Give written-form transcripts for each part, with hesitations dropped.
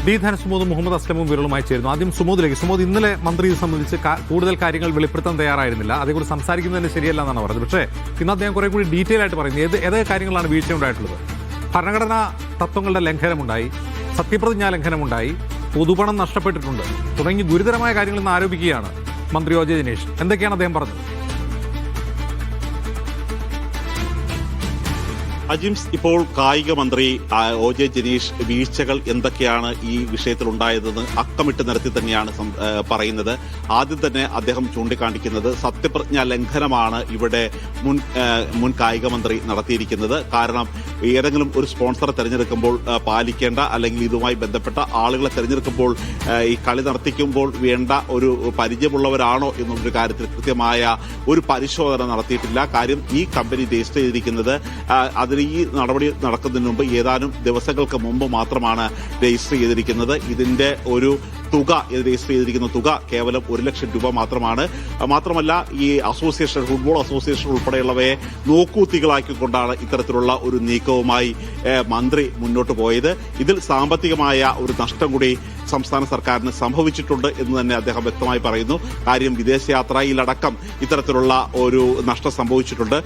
D Dhan സുമോദും Muhammad അസ്ലമും വിരളുമായി ചേരുന്നു. ആദ്യം സുമോദിലേക്ക്. സുമോദ്, ഇന്നലെ മന്ത്രി ഇത് സംബന്ധിച്ച് കൂടുതൽ കാര്യങ്ങൾ വെളിപ്പെടുത്താൻ തയ്യാറായിരുന്നില്ല. അതേക്കുറിച്ച് സംസാരിക്കുന്നതിന് ശരിയല്ല എന്നാണ് പറഞ്ഞത്. പക്ഷേ ഇന്ന് അദ്ദേഹം കുറെ കൂടി ഡീറ്റെയിൽ ആയിട്ട് പറയുന്നത് ഏതൊക്കെ കാര്യങ്ങളാണ് വീഴ്ച ഉണ്ടായിട്ടുള്ളത്. ഭരണഘടനാ തത്വങ്ങളുടെ ലംഘനമുണ്ടായി, സത്യപ്രതിജ്ഞാ ലംഘനമുണ്ടായി, പൊതുപണം നഷ്ടപ്പെട്ടിട്ടുണ്ട് തുടങ്ങി ഗുരുതരമായ കാര്യങ്ങൾ ഇന്ന് ആരോപിക്കുകയാണ് മന്ത്രി ഒ ജെ ജനീഷ്. എന്തൊക്കെയാണ് അദ്ദേഹം പറഞ്ഞത്? അജിംസ്, ഇപ്പോൾ കായിക മന്ത്രി ഒ ജെ ജനീഷ് വീഴ്ചകൾ എന്തൊക്കെയാണ് ഈ വിഷയത്തിൽ ഉണ്ടായതെന്ന് അക്കമിട്ട് നിരത്തി തന്നെയാണ് പറയുന്നത്. ആദ്യം തന്നെ അദ്ദേഹം ചൂണ്ടിക്കാണിക്കുന്നത് സത്യപ്രതിജ്ഞാ ലംഘനമാണ് ഇവിടെ മുൻ കായിക മന്ത്രി നടത്തിയിരിക്കുന്നത്. കാരണം ഏതെങ്കിലും ഒരു സ്പോൺസറെ തെരഞ്ഞെടുക്കുമ്പോൾ പാലിക്കേണ്ട, അല്ലെങ്കിൽ ഇതുമായി ബന്ധപ്പെട്ട ആളുകളെ തെരഞ്ഞെടുക്കുമ്പോൾ ഈ കളി നടത്തിക്കുമ്പോൾ വേണ്ട ഒരു പരിചയമുള്ളവരാണോ എന്നുള്ളൊരു കാര്യത്തിൽ കൃത്യമായ ഒരു പരിശോധന നടത്തിയിട്ടില്ല. കാര്യം ഈ കമ്പനി രജിസ്റ്റർ ചെയ്തിരിക്കുന്നത് ഈ നടപടി നടക്കുന്നതിന് മുമ്പ് ഏതാനും ദിവസങ്ങൾക്ക് മുമ്പ് മാത്രമാണ് രജിസ്റ്റർ ചെയ്തിരിക്കുന്നത്. ഇതിന്റെ ഒരു തുക, രജിസ്റ്റർ ചെയ്തിരിക്കുന്ന തുക കേവലം 1 ലക്ഷം രൂപ മാത്രമാണ്. മാത്രമല്ല, ഈ അസോസിയേഷൻ, ഫുട്ബോൾ അസോസിയേഷൻ ഉൾപ്പെടെയുള്ളവയെ നോക്കൂത്തികളാക്കിക്കൊണ്ടാണ് ഇത്തരത്തിലുള്ള ഒരു നീക്കവുമായി മന്ത്രി മുന്നോട്ട് പോയത്. ഇതിൽ സാമ്പത്തികമായ ഒരു നഷ്ടം കൂടി സംസ്ഥാന സർക്കാരിന് സംഭവിച്ചിട്ടുണ്ട് എന്ന് തന്നെ അദ്ദേഹം വ്യക്തമായി പറയുന്നു. കാര്യം വിദേശയാത്രയിലടക്കം ഇത്തരത്തിലുള്ള ഒരു നഷ്ടം സംഭവിച്ചിട്ടുണ്ട്.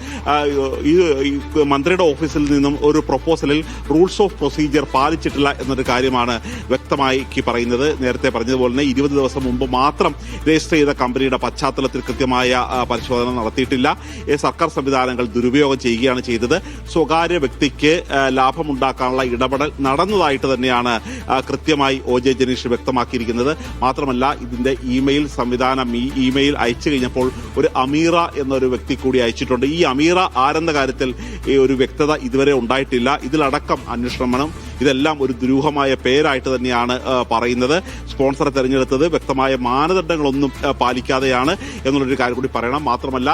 മന്ത്രിയുടെ ഓഫീസിൽ നിന്നും ഒരു പ്രൊപ്പോസലിൽ റൂൾസ് ഓഫ് പ്രൊസീജിയർ പാലിച്ചിട്ടില്ല എന്നൊരു കാര്യമാണ് വ്യക്തമായി പറയുന്നത്. നേരത്തെ പറഞ്ഞതുപോലെ തന്നെ 20 ദിവസം മുമ്പ് മാത്രം രജിസ്റ്റർ ചെയ്ത കമ്പനിയുടെ പശ്ചാത്തലത്തിൽ കൃത്യമായ പരിശോധന നടത്തിയിട്ടില്ല. സർക്കാർ സംവിധാനങ്ങൾ ദുരുപയോഗം ചെയ്യുകയാണ് ചെയ്തത്. സ്വകാര്യ വ്യക്തിക്ക് ലാഭമുണ്ടാക്കാനുള്ള ഇടപെടൽ നടന്നതായിട്ട് തന്നെയാണ് കൃത്യമായി ഒ ജെ ജനീഷ് വ്യക്തമാക്കിയിരിക്കുന്നത്. മാത്രമല്ല, ഇതിന്റെ ഇമെയിൽ സംവിധാനം, ഈ ഇമെയിൽ അയച്ചു കഴിഞ്ഞപ്പോൾ ഒരു അമീറ എന്നൊരു വ്യക്തി കൂടി അയച്ചിട്ടുണ്ട്. ഈ അമീറ ആരെന്ന കാര്യത്തിൽ ഒരു വ്യക്തത ഇതുവരെ ഉണ്ടായിട്ടില്ല. ഇതിലടക്കം അന്വേഷണം, ഇതെല്ലാം ഒരു ദുരൂഹമായ പേരായിട്ട് തന്നെയാണ് പറയുന്നത്. സ്പോൺസറെ തെരഞ്ഞെടുത്തത് വ്യക്തമായ മാനദണ്ഡങ്ങളൊന്നും പാലിക്കാതെയാണ് എന്നുള്ളൊരു കാര്യം കൂടി പറയണം. മാത്രമല്ല,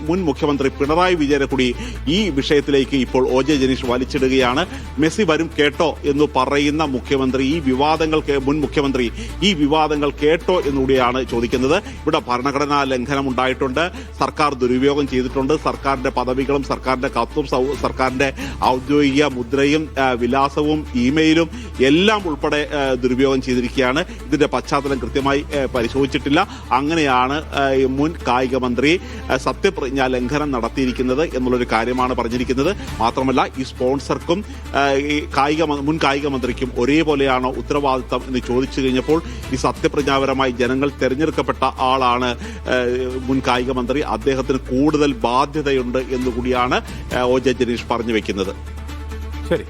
മുൻ മുഖ്യമന്ത്രി പിണറായി വിജയനെ കൂടി ഈ വിഷയത്തിലേക്ക് ഇപ്പോൾ ഒ ജെ ജനീഷ് വലിച്ചിടുകയാണ്. മെസ്സി വരും കേട്ടോ എന്ന് പറയുന്ന മുഖ്യമന്ത്രി, മുൻ മുഖ്യമന്ത്രി ഈ വിവാദങ്ങൾ കേട്ടോ എന്നുകൂടിയാണ് ചോദിക്കുന്നത്. ഇവിടെ ഭരണഘടനാ ലംഘനം ഉണ്ടായിട്ടുണ്ട്, സർക്കാർ ദുരുപയോഗം ചെയ്തിട്ടുണ്ട്, സർക്കാരിന്റെ പദവികളും സർക്കാരിന്റെ കത്തും സർക്കാരിന്റെ ഔദ്യോഗിക മുദ്രയും വിലാസവും ഇമെയിലും എല്ലാം ഉൾപ്പെടെ ദുരുപയോഗം ചെയ്തിരിക്കുകയാണ്. ഇതിന്റെ പശ്ചാത്തലം കൃത്യമായി പരിശോധിച്ചിട്ടില്ല. അങ്ങനെയാണ് മുൻ കായിക മന്ത്രി സത്യപ്രതിജ്ഞാ ലംഘനം നടത്തിയിരിക്കുന്നത് എന്നുള്ളൊരു കാര്യമാണ് പറഞ്ഞിരിക്കുന്നത്. മാത്രമല്ല, ഈ സ്പോൺസർക്കും മുൻ കായിക മന്ത്രിക്കും ഒരേപോലെയാണോ ഉത്തരവാദിത്തം എന്ന് ചോദിച്ചു കഴിഞ്ഞപ്പോൾ ഈ സത്യപ്രതിജ്ഞാപരമായി ജനങ്ങൾ തെരഞ്ഞെടുക്കപ്പെട്ട ആളാണ് മുൻ കായിക മന്ത്രി, അദ്ദേഹത്തിന് കൂടുതൽ ബാധ്യതയുണ്ട് എന്നുകൂടിയാണ് ഒ ജെ ജനീഷ് പറഞ്ഞു വെക്കുന്നത്. ശരി.